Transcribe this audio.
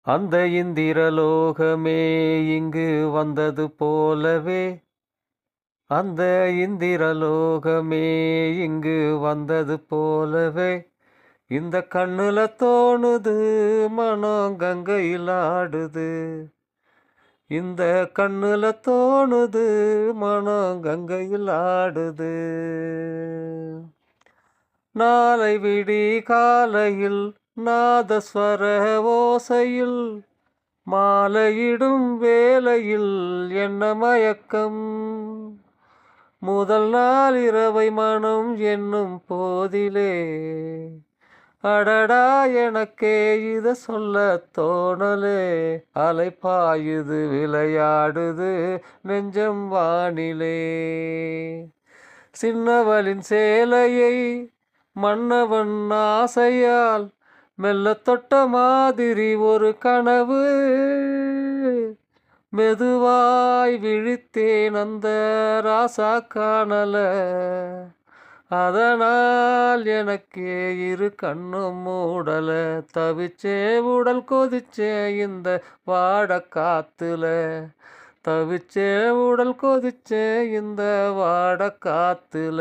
அந்த இந்திரலோகமே இங்கு வந்தது போலவே, அந்த இந்திரலோகமே இங்கு வந்தது போலவே, இந்த கண்ணுல தோணுது மனம் கங்கையில் ஆடுது. இந்த கண்ணுல தோணுது மனம் கங்கையில் ஆடுது. நாளை விடி காலையில் நாதஸ்வர ஓசையில் மாலையிடும் வேளையில் என்ன மயக்கம். முதல் நாள் இரவை மனம் என்னும் போதிலே, அடடா எனக்கே இத சொல்ல தோணலே. அலை பாயுது விளையாடுது நெஞ்சம் வானிலே. சின்னவளின் சேலையை மன்னவன் ஆசையால் மெல்ல தொட்ட மாதிரி ஒரு கனவு. மெதுவாய் விழித்தேன் அந்த ராசா காணல. அதனால் எனக்கே இரு கண்ணும் மூடல. தவிச்சே உடல் கொதிச்சே இந்த வாட காத்துல. தவிச்சே உடல் கொதிச்சே இந்த வாட காத்துல.